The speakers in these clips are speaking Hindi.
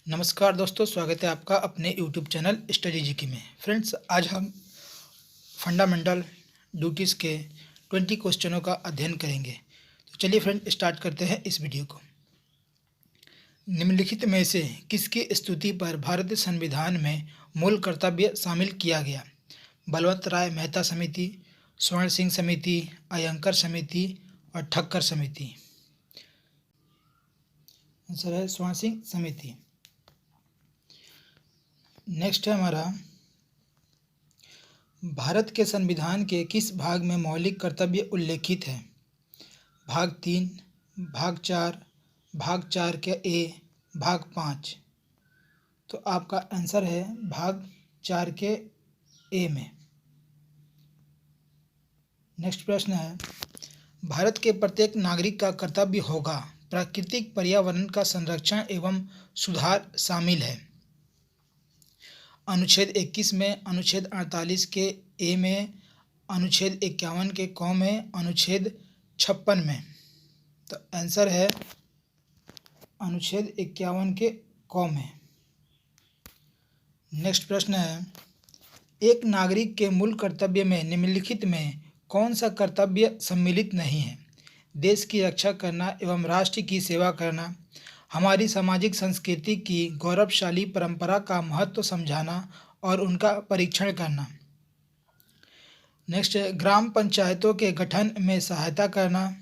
नमस्कार दोस्तों, स्वागत है आपका अपने यूट्यूब चैनल स्टडी जीके में। फ्रेंड्स, आज हम फंडामेंटल ड्यूटीज़ के 20 क्वेश्चनों का अध्ययन करेंगे। तो चलिए फ्रेंड, स्टार्ट करते हैं इस वीडियो को। निम्नलिखित में से किसकी स्तुति पर भारतीय संविधान में मूल कर्तव्य शामिल किया गया? बलवंत राय मेहता समिति, स्वर्ण सिंह समिति, अयंकर समिति और ठक्कर समिति। आंसर है स्वर्ण सिंह समिति। नेक्स्ट है हमारा, भारत के संविधान के किस भाग में मौलिक कर्तव्य उल्लेखित है? भाग 3, भाग 4, भाग 4 के ए, भाग 5। तो आपका आंसर है भाग 4 के ए में। नेक्स्ट प्रश्न है, भारत के प्रत्येक नागरिक का कर्तव्य होगा प्राकृतिक पर्यावरण का संरक्षण एवं सुधार शामिल है। अनुच्छेद 21 में, अनुच्छेद 48 के ए में, अनुच्छेद 51 के क में, अनुच्छेद 56 में। तो आंसर है अनुच्छेद 51 के क में। नेक्स्ट प्रश्न है, एक नागरिक के मूल कर्तव्य में निम्नलिखित में कौन सा कर्तव्य सम्मिलित नहीं है? देश की रक्षा करना एवं राष्ट्र की सेवा करना, हमारी सामाजिक संस्कृति की गौरवशाली परंपरा का महत्व समझाना और उनका परीक्षण करना। नेक्स्ट, ग्राम पंचायतों के गठन में सहायता करना,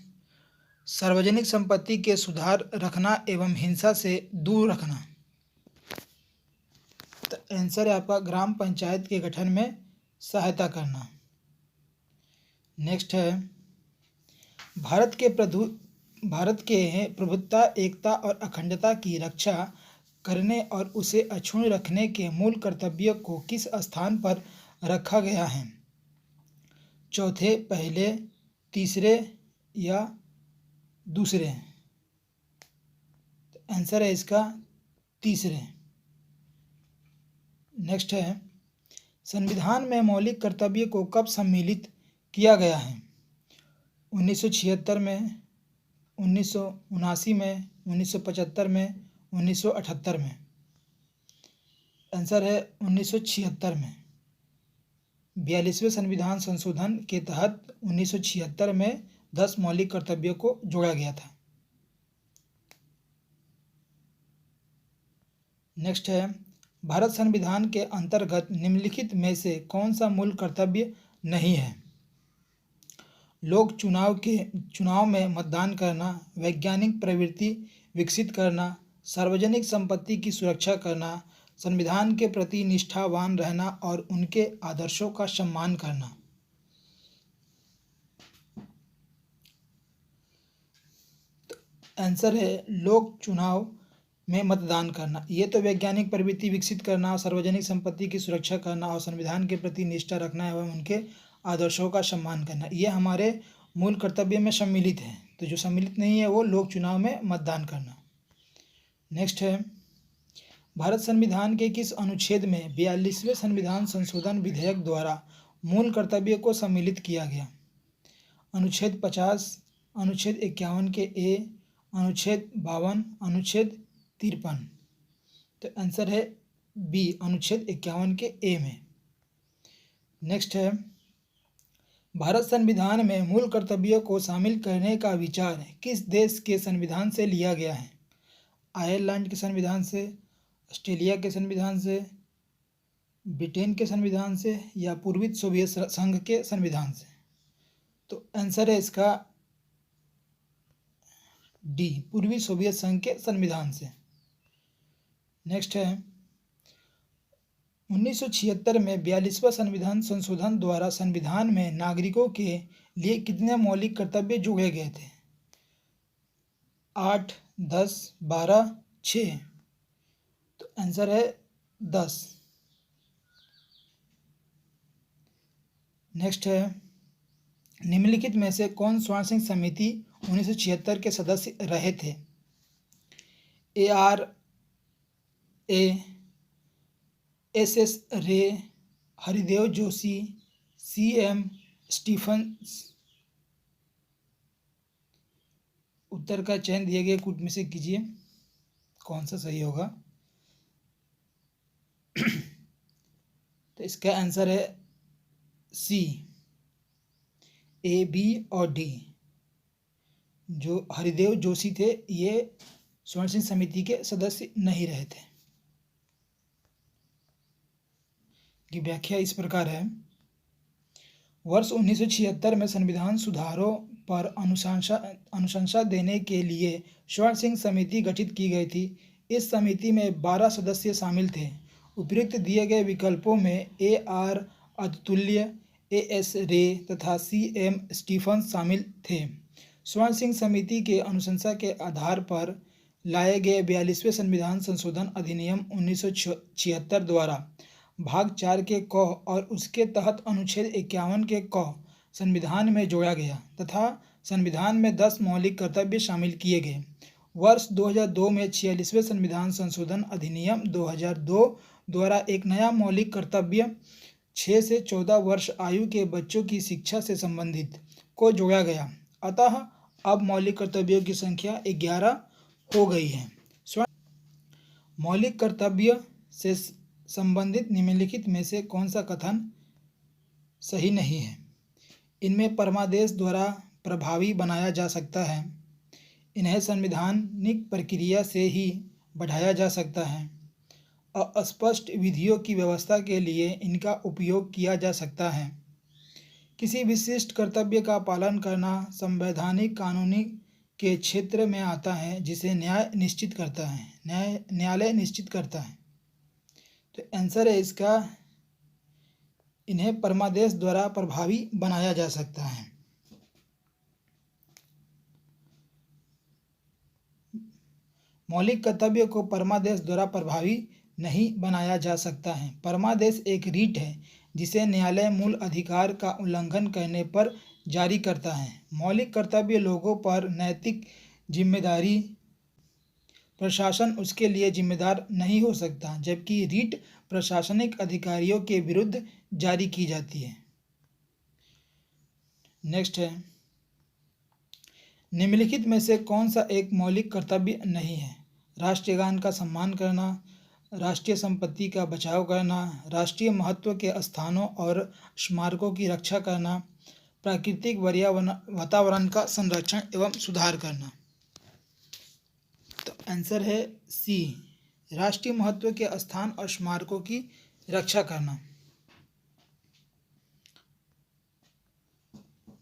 सार्वजनिक संपत्ति के सुधार रखना एवं हिंसा से दूर रखना। तो आंसर है आपका ग्राम पंचायत के गठन में सहायता करना। नेक्स्ट है, भारत के प्रभुत्ता, एकता और अखंडता की रक्षा करने और उसे अक्षुण्ण रखने के मूल कर्तव्य को किस स्थान पर रखा गया है? चौथे, पहले, तीसरे या दूसरे? आंसर है इसका तीसरे। नेक्स्ट है, संविधान में मौलिक कर्तव्य को कब सम्मिलित किया गया है? 1976 में, 1979 में, 1975 में, 1978 में? आंसर है 1976 में। 42वें संविधान संशोधन के तहत 1976 में 10 मौलिक कर्तव्यों को जोड़ा गया था। नेक्स्ट है, भारत संविधान के अंतर्गत निम्नलिखित में से कौन सा मूल कर्तव्य नहीं है? लोक चुनाव में मतदान करना, वैज्ञानिक प्रवृत्ति विकसित करना, सार्वजनिक संपत्ति की सुरक्षा करना, संविधान के प्रति निष्ठावान रहना और उनके आदर्शों का सम्मान करना। आंसर है लोक चुनाव में मतदान करना। ये तो वैज्ञानिक प्रवृत्ति विकसित करना, सार्वजनिक संपत्ति की सुरक्षा करना और संविधान के प्रति निष्ठा रखना एवं उनके आदर्शों का सम्मान करना, ये हमारे मूल कर्तव्य में सम्मिलित है। तो जो सम्मिलित नहीं है वो लोक चुनाव में मतदान करना। नेक्स्ट है, भारत संविधान के किस अनुच्छेद में 42वें संविधान संशोधन विधेयक द्वारा मूल कर्तव्य को सम्मिलित किया गया? अनुच्छेद 50, अनुच्छेद 51 के ए, अनुच्छेद 52, अनुच्छेद 53? तो आंसर है बी, अनुच्छेद 51 के ए में। नेक्स्ट है, भारत संविधान में मूल कर्तव्यों को शामिल करने का विचार किस देश के संविधान से लिया गया है? आयरलैंड के संविधान से, ऑस्ट्रेलिया के संविधान से, ब्रिटेन के संविधान से या पूर्वी सोवियत संघ के संविधान से? तो आंसर है इसका डी, पूर्वी सोवियत संघ के संविधान से। नेक्स्ट है, 1976 में 42वां संविधान संशोधन द्वारा संविधान में नागरिकों के लिए कितने मौलिक कर्तव्य जोड़े गए थे? 8, 10, 12, 6? तो आंसर है 10। नेक्स्ट है, निम्नलिखित में से कौन स्वर्ण सिंह समिति 1976 के सदस्य रहे थे? AR ए, SS रे, हरिदेव जोशी, CM स्टीफन्स? उत्तर का चयन दिए गए कूट में से कीजिए, कौन सा सही होगा? तो इसका आंसर है सी, ए, बी और डी। जो हरिदेव जोशी थे ये स्वर्ण सिंह समिति के सदस्य नहीं रहे थे। की व्याख्या इस प्रकार है। वर्ष 1976 में संविधान सुधारों पर अनुशंसा देने के लिए स्वर्ण सिंह समिति गठित की गई थी। इस समिति में 12 सदस्य शामिल थे। उपयुक्त दिए गए विकल्पों में ए आर अतुल्य, ए एस रे तथा सी एम स्टीफन्स शामिल थे। स्वर्ण सिंह समिति के अनुशंसा के आधार पर लाए गए 42वें संविधान संशोधन अधिनियम 1976 द्वारा भाग 4 के क और उसके तहत अनुच्छेद 51 के क संविधान में जोड़ा गया तथा संविधान में 10 मौलिक कर्तव्य शामिल किए गए। वर्ष 2002 में 46वें संविधान संशोधन अधिनियम 2002 द्वारा एक नया मौलिक कर्तव्य 6 से 14 वर्ष आयु के बच्चों की शिक्षा से संबंधित को जोड़ा गया। अतः अब मौलिक कर्तव्यों की संख्या 11 हो गई है। मौलिक कर्तव्य से संबंधित निम्नलिखित में से कौन सा कथन सही नहीं है? इनमें परमादेश द्वारा प्रभावी बनाया जा सकता है, इन्हें संवैधानिक प्रक्रिया से ही बढ़ाया जा सकता है, अस्पष्ट विधियों की व्यवस्था के लिए इनका उपयोग किया जा सकता है, किसी विशिष्ट कर्तव्य का पालन करना संवैधानिक कानूनी के क्षेत्र में आता है जिसे न्यायालय निश्चित करता है। तो आंसर है इसका, इन्हें परमादेश द्वारा प्रभावी बनाया जा सकता है। मौलिक कर्तव्य को परमादेश द्वारा प्रभावी नहीं बनाया जा सकता है। परमादेश एक रीट है जिसे न्यायालय मूल अधिकार का उल्लंघन करने पर जारी करता है। मौलिक कर्तव्य लोगों पर नैतिक जिम्मेदारी, प्रशासन उसके लिए जिम्मेदार नहीं हो सकता, जबकि रीट प्रशासनिक अधिकारियों के विरुद्ध जारी की जाती है। नेक्स्ट है, निम्नलिखित में से कौन सा एक मौलिक कर्तव्य नहीं है? राष्ट्रीय गान का सम्मान करना, राष्ट्रीय संपत्ति का बचाव करना, राष्ट्रीय महत्व के स्थानों और स्मारकों की रक्षा करना, प्राकृतिक वातावरण का संरक्षण एवं सुधार करना। तो आंसर है सी, राष्ट्रीय महत्व के स्थान और स्मारकों की रक्षा करना।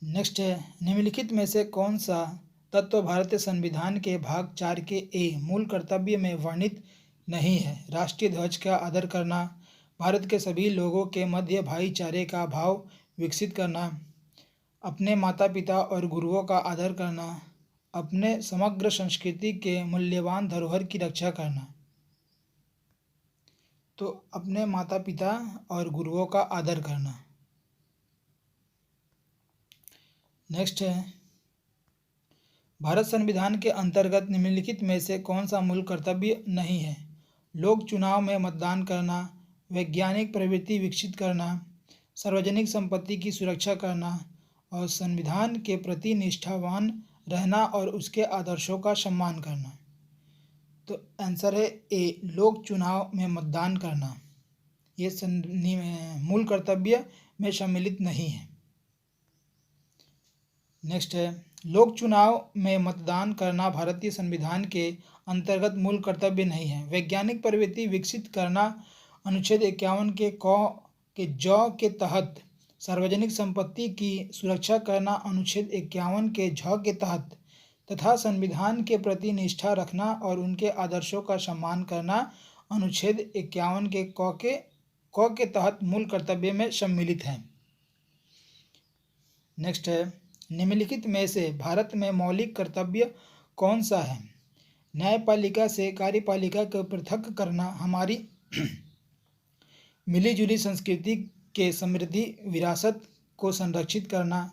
नेक्स्ट है, निम्नलिखित में से कौन सा तत्व भारतीय संविधान के भाग 4 के ए मूल कर्तव्य में वर्णित नहीं है? राष्ट्रीय ध्वज का आदर करना, भारत के सभी लोगों के मध्य भाईचारे का भाव विकसित करना, अपने माता पिता और गुरुओं का आदर करना, अपने समग्र संस्कृति के मूल्यवान धरोहर की रक्षा करना। तो अपने माता पिता और गुरुओं का आदर करना। नेक्स्ट है, भारत संविधान के अंतर्गत निम्नलिखित में से कौन सा मूल कर्तव्य नहीं है? लोक चुनाव में मतदान करना, वैज्ञानिक प्रवृत्ति विकसित करना, सार्वजनिक संपत्ति की सुरक्षा करना और संविधान के प्रति निष्ठावान रहना और उसके आदर्शों का सम्मान करना। तो आंसर है ए, लोक चुनाव में मतदान करना। ये मूल कर्तव्य में सम्मिलित नहीं है। नेक्स्ट है, लोक चुनाव में मतदान करना भारतीय संविधान के अंतर्गत मूल कर्तव्य नहीं है। वैज्ञानिक प्रवृत्ति विकसित करना अनुच्छेद 51 के क के ज के तहत, सार्वजनिक संपत्ति की सुरक्षा करना अनुच्छेद 51 के झ के तहत तथा संविधान के प्रति निष्ठा रखना और उनके आदर्शों का सम्मान करना अनुच्छेद 51 के क के तहत मूल कर्तव्य में सम्मिलित है। नेक्स्ट है, निम्नलिखित में से भारत में मौलिक कर्तव्य कौन सा है? न्यायपालिका से कार्यपालिका को पृथक करना, हमारी मिलीजुली संस्कृति के समृद्धि विरासत को संरक्षित करना,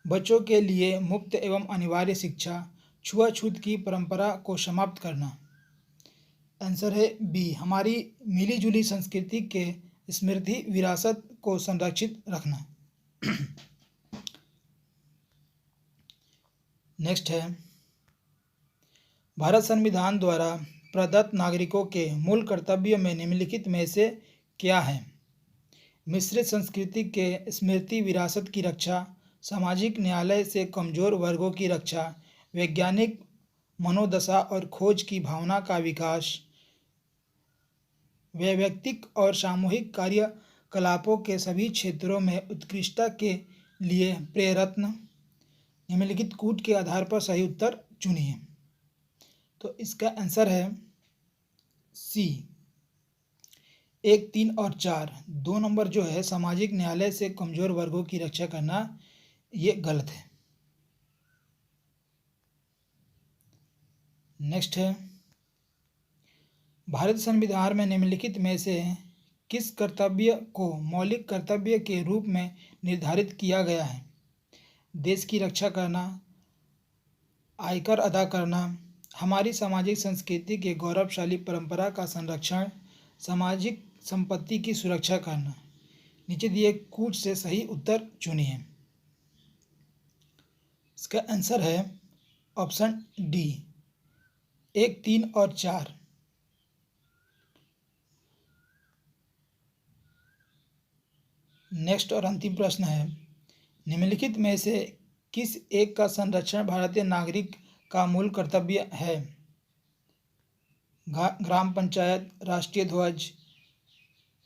बच्चों के लिए मुफ्त एवं अनिवार्य शिक्षा, छुआछूत की परंपरा को समाप्त करना। आंसर है बी, हमारी मिलीजुली संस्कृति के समृद्धि विरासत को संरक्षित रखना। नेक्स्ट है, भारत संविधान द्वारा प्रदत्त नागरिकों के मूल कर्तव्यों में निम्नलिखित में से क्या हैं? मिश्रित संस्कृति के स्मृति विरासत की रक्षा, सामाजिक न्याय से कमजोर वर्गों की रक्षा, वैज्ञानिक मनोदशा और खोज की भावना का विकास, वैयक्तिक और सामूहिक कार्यकलापों के सभी क्षेत्रों में उत्कृष्टता के लिए प्रयत्न। निम्नलिखित कूट के आधार पर सही उत्तर चुनिए। तो इसका आंसर है सी, 1, 3 और 4। 2 नंबर जो है सामाजिक न्याय से कमजोर वर्गों की रक्षा करना, ये गलत है। नेक्स्ट है, भारत संविधान में निम्नलिखित में से किस कर्तव्य को मौलिक कर्तव्य के रूप में निर्धारित किया गया है? देश की रक्षा करना, आयकर अदा करना, हमारी सामाजिक संस्कृति के गौरवशाली परंपरा का संरक्षण, सामाजिक संपत्ति की सुरक्षा करना। नीचे दिए कूट से सही उत्तर चुनिए। इसका आंसर है ऑप्शन डी, 1, 3 और 4। नेक्स्ट और अंतिम प्रश्न है, निम्नलिखित में से किस एक का संरक्षण भारतीय नागरिक का मूल कर्तव्य है? ग्राम पंचायत, राष्ट्रीय ध्वज,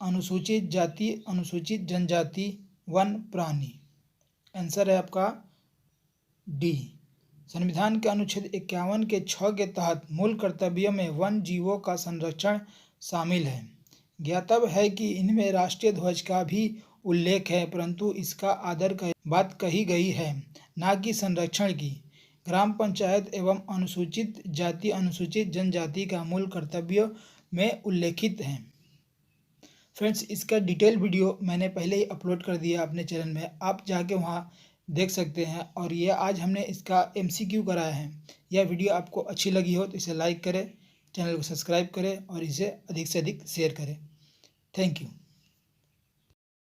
अनुसूचित जाति अनुसूचित जनजाति, वन प्राणी। आंसर है आपका डी। संविधान के अनुच्छेद 51 के 6 के तहत मूल कर्तव्यों में वन जीवों का संरक्षण शामिल है। ज्ञातव्य है कि इनमें राष्ट्रीय ध्वज का भी उल्लेख है, परंतु इसका आदर की बात कही गई है, न कि संरक्षण की। ग्राम पंचायत एवं अनुसूचित जाति अनुसूचित जनजाति का मूल कर्तव्य में उल्लेखित है। फ्रेंड्स, इसका डिटेल वीडियो मैंने पहले ही अपलोड कर दिया अपने चैनल में, आप जाके वहाँ देख सकते हैं। और ये आज हमने इसका MCQ कराया है। यह वीडियो आपको अच्छी लगी हो तो इसे लाइक करें, चैनल को सब्सक्राइब करें और इसे अधिक से अधिक शेयर करें। Thank you.